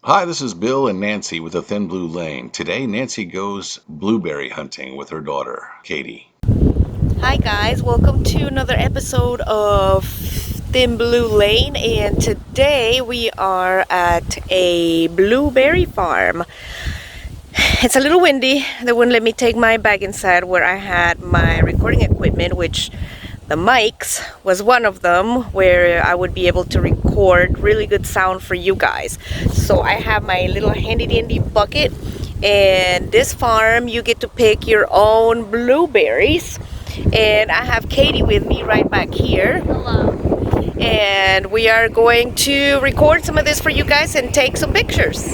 Hi, this is Bill and Nancy with a Thin Blue Lane. Today, Nancy goes blueberry hunting with her daughter, Katy. Hi guys, welcome to another episode of Thin Blue Lane, and today we are at a blueberry farm. It's a little windy. They wouldn't let me take my bag inside where I had my recording equipment, which the mics was one of them, where I would be able to record really good sound for you guys. So I have my little handy dandy bucket, and this farm you get to pick your own blueberries. And I have Katy with me right back here. Hello. And we are going to record some of this for you guys and take some pictures.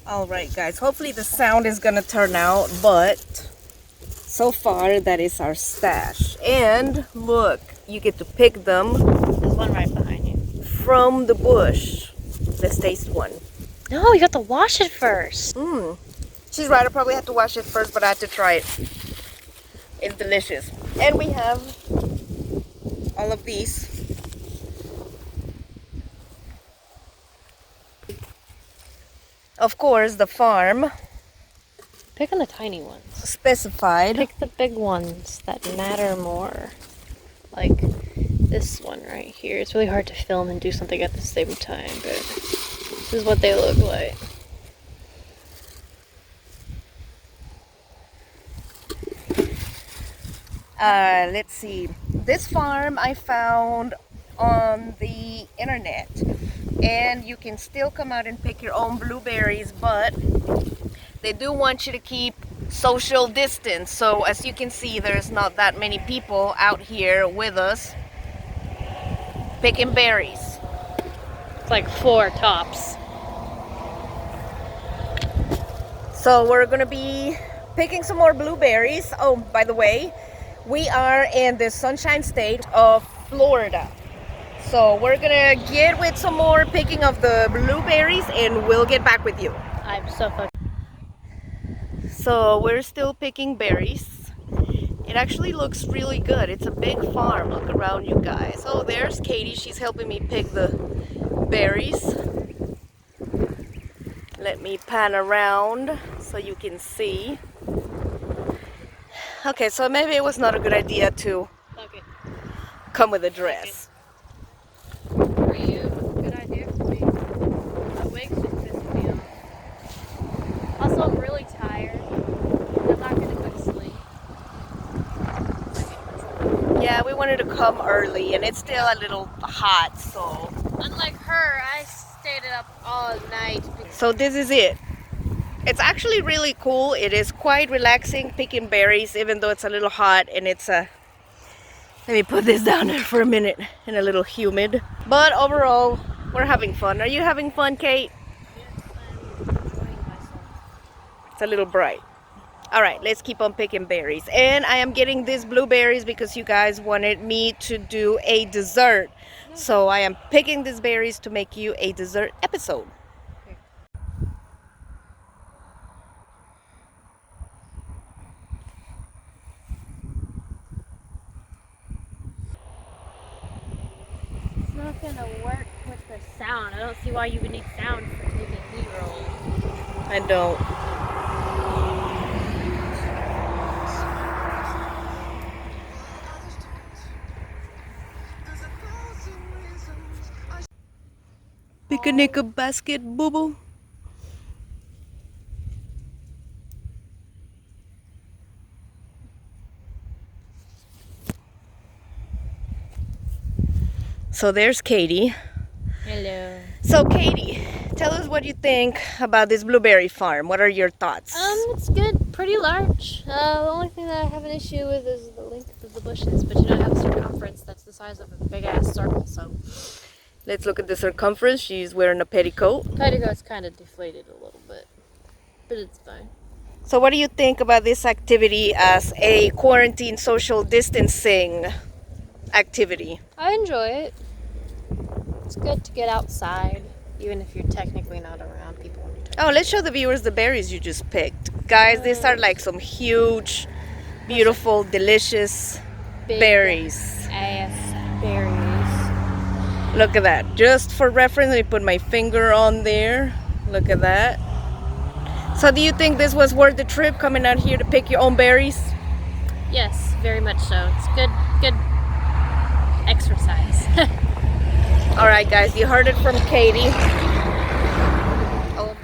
Alright guys, hopefully the sound is gonna turn out, but so far that is our stash. And look, you get to pick them. There's one right behind you. From the bush. Let's taste one. No, you have to wash it first. She's right, I probably had to wash it first, but I had to try it. It's delicious. And we have all of these. Of course, the farm Pick on the tiny ones. specified. Pick the big ones that matter more. Like this one right here. It's really hard to film and do something at the same time, but this is what they look like. Let's see. This farm I found on the internet, and you can still come out and pick your own blueberries, but they do want you to keep social distance. So as you can see, there's not that many people out here with us picking berries. It's like 4 tops. So we're gonna be picking some more blueberries. Oh, by the way, we are in the Sunshine State of Florida. So we're gonna get with some more picking of the blueberries and we'll get back with you. I'm so fucking. So we're still picking berries. It actually looks really good. It's a big farm. Look around, you guys. Oh, there's Katy. She's helping me pick the berries. Let me pan around so you can see. Okay, so maybe it was not a good idea to Okay. come with a dress. For you, good idea for me. My wig's just pissing me off. Also, I'm really tired. I'm not gonna go to sleep. Yeah, we wanted to come early and it's still a little hot, so. Unlike her, I stayed up all night. So this is it. It's actually really cool. It is quite relaxing picking berries, even though it's a little hot and it's let me put this down there for a minute and a little humid. But overall, we're having fun. Are you having fun, Kate? Yes, I'm enjoying myself. It's a little bright. All right, let's keep on picking berries. And I am getting these blueberries because you guys wanted me to do a dessert. So I am picking these berries to make you a dessert episode. It's not gonna work with the sound. I don't see why you would need sound for taking B-roll. I don't. Picnic a basket, boo boo. So there's Katy. Hello. So Katy, tell us what you think about this blueberry farm. What are your thoughts? It's good, pretty large. The only thing that I have an issue with is the length of the bushes, but you know, I have a circumference that's the size of a big ass circle, so. Let's look at the circumference. She's wearing a petticoat. Petticoat's kind of deflated a little bit, but it's fine. So what do you think about this activity as a quarantine social distancing activity? I enjoy it. It's good to get outside, even if you're technically not around people when you're talking. Oh, let's show the viewers the berries you just picked. Guys, these are like some huge, beautiful, delicious Big berries. ass berries. Look at that. Just for reference, I put my finger on there. Look at that. So do you think this was worth the trip, coming out here to pick your own berries? Yes, very much so. It's good exercise. All right, guys, you heard it from Katie. Oh.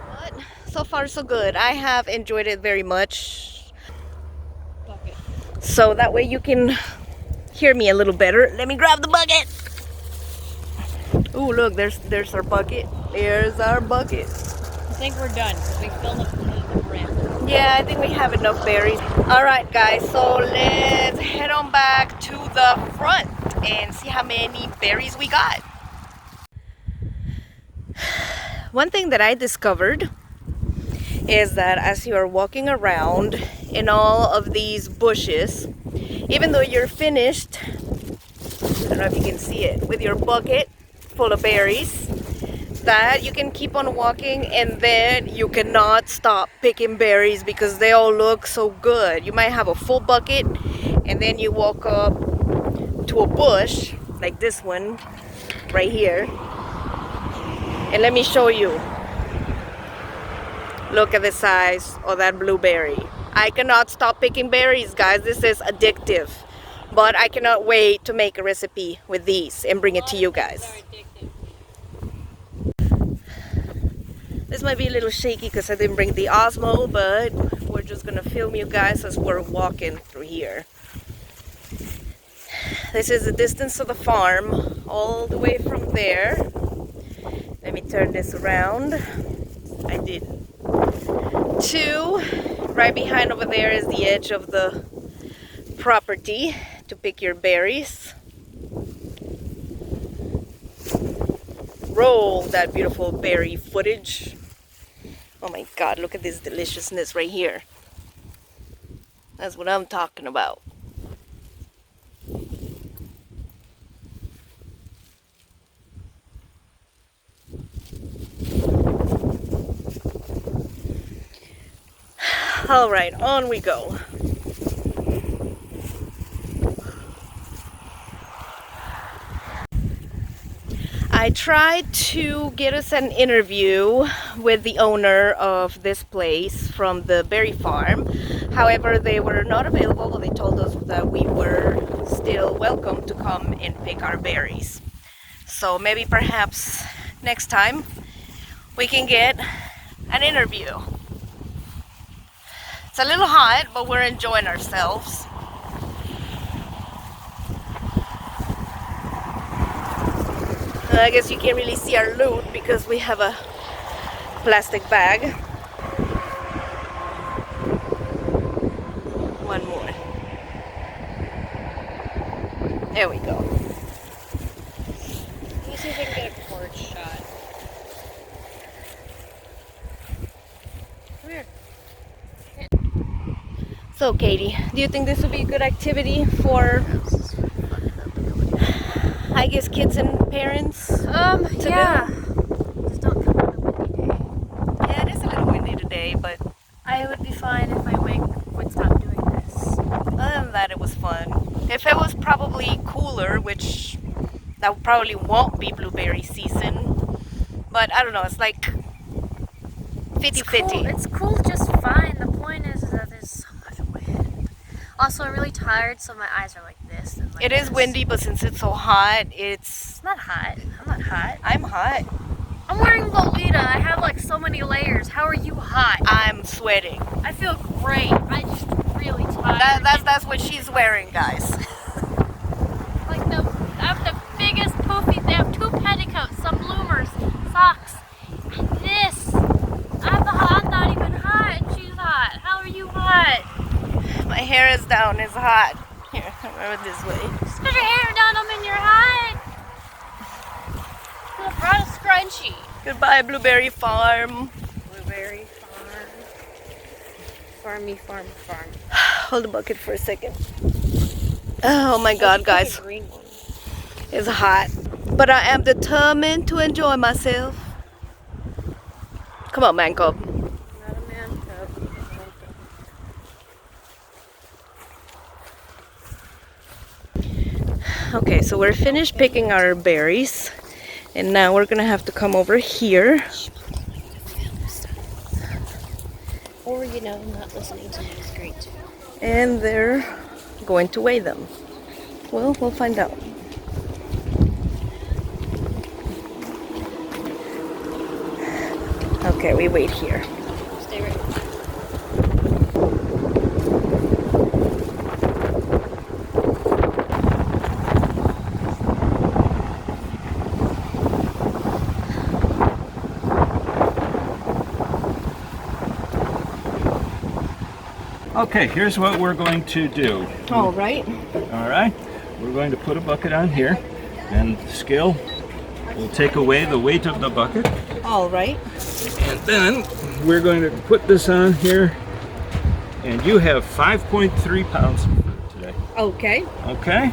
But so far, so good. I have enjoyed it very much. Bucket. So that way you can hear me a little better. Let me grab the bucket. Ooh, look, there's our bucket. There's our bucket. I think we're done because we filled up the brim. Yeah, I think we have enough berries. All right, guys, so let's head on back to the front and see how many berries we got. One thing that I discovered is that as you are walking around in all of these bushes, even though you're finished, I don't know if you can see it, with your bucket full of berries, that you can keep on walking and then you cannot stop picking berries because they all look so good. You might have a full bucket and then you walk up to a bush like this one right here, and let me show you. Look at the size of that blueberry. I cannot stop picking berries, guys. This is addictive, but I cannot wait to make a recipe with these and bring it to you guys. This might be a little shaky because I didn't bring the Osmo, but we're just gonna film you guys as we're walking through here. This is the distance of the farm, all the way from there. Let me turn this around. I did. Right behind over there is the edge of the property to pick your berries. Roll that beautiful berry footage. Oh my God, look at this deliciousness right here. That's what I'm talking about. All right, on we go. I tried to get us an interview with the owner of this place from the berry farm. However, they were not available. They told us that we were still welcome to come and pick our berries. So maybe perhaps next time we can get an interview. It's a little hot, but we're enjoying ourselves. I guess you can't really see our loot because we have a plastic bag. One more. There we go. Let me see if I can get a cord shot. Come here. So, Katie, do you think this would be a good activity for, I guess, kids and parents? Yeah. Just don't come on a windy day. Yeah, it is a little windy today, but I would be fine if my wig would stop doing this. other than that, it was fun. If it was probably cooler, which that probably won't be blueberry season, but I don't know, it's like 50-50. It's cool just fine. The point is that there's so much wind. Also, I'm really tired, so my eyes are like this. And like It is this. windy, but since it's so hot, it's... It's not hot. I'm not hot. I'm hot. I'm wearing Lolita. I have like so many layers. How are you hot? I'm sweating. I feel great. I just really tired. That's what she's wearing, guys. Like I have the biggest poofy. They have 2 petticoats, some bloomers, socks, and this. I'm not even hot, and she's hot. How are you hot? My hair is down, it's hot. Here, remember this way. Just put your hair down, you're hot. I brought a scrunchie. Goodbye, Blueberry Farm. Blueberry farm. Farmy farm. Hold the bucket for a second. Oh my God, guys. Green one. It's hot. But I am determined to enjoy myself. Come on, man cub. Not a man cub. Okay, so we're finished picking our berries, and now we're gonna have to come over here. Or, you know, not listening to me is great too. And they're going to weigh them. Well, we'll find out. Okay, we wait here. Stay right. Okay, here's what we're going to do. All right. All right, we're going to put a bucket on here, and the scale will take away the weight of the bucket. All right. And then we're going to put this on here, and you have 5.3 pounds today. Okay. Okay?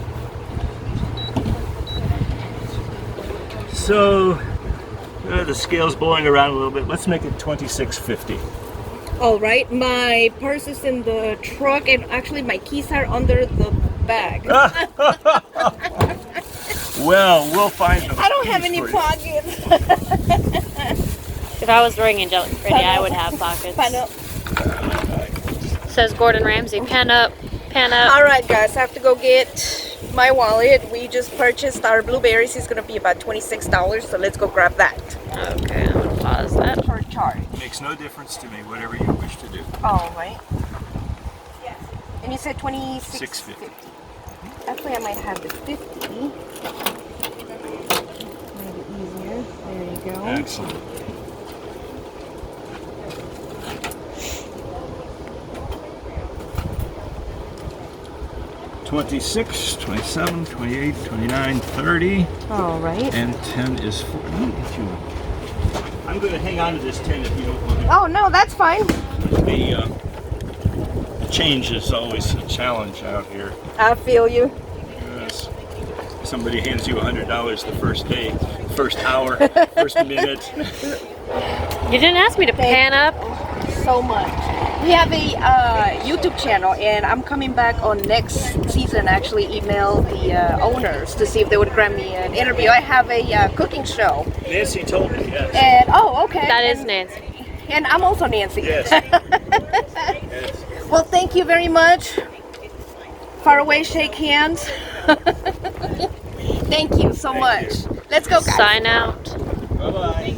So the scale's blowing around a little bit. Let's make it 26.50. All right. My purse is in the truck, and actually my keys are under the bag. Well, we'll find them. I don't have any pockets. If I was wearing angelic pretty, I would have pockets. Pan up. Says Gordon Ramsay, pan up, pan up. All right, guys, I have to go get my wallet. We just purchased our blueberries. It's gonna be about $26, so let's go grab that. Okay, I'm gonna pause that. Per charge. Makes no difference to me, whatever you wish to do. All right. Yes. And you said 26. 6.50. Actually, I might have the 50. Make it easier. There you go. Excellent. $26, $27, $28, $29, $30, All right. and 10 is 40. I'm going to hang on to this 10 if you don't want it. Oh no, that's fine. The change is always a challenge out here. I feel you. Yes. Somebody hands you $100 the first day, first hour, first minute. You didn't ask me to pan up. So much. We have a YouTube channel, and I'm coming back on next season. Actually, email the owners to see if they would grant me an interview. I have a cooking show. Nancy told me, yes. And oh, okay. That is Nancy. And I'm also Nancy. Yes. Yes. Well, thank you very much. Far away, shake hands. Thank you so much. Let's go, guys. Sign out. Bye-bye.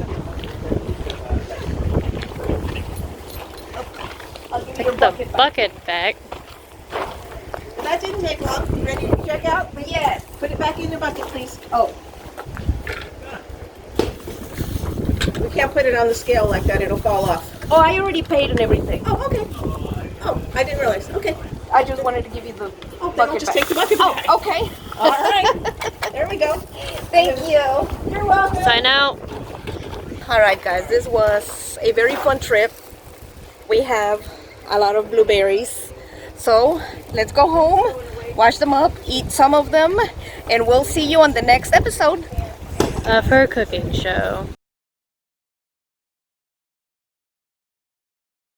I'll give you Put the bucket back. That didn't take long. You ready to check out? But yes. Put it back in the bucket, please. Oh. We can't put it on the scale like that. It'll fall off. Oh, I already paid and everything. Oh, okay. Oh, I didn't realize. Okay. I just wanted to give you the bucket I'll just back. take the bucket back. Oh, okay. All right. There we go. Thank you. You're welcome. Sign out. All right, guys. This was a very fun trip. We have a lot of blueberries. So let's go home, wash them up, eat some of them, and we'll see you on the next episode. For a cooking show.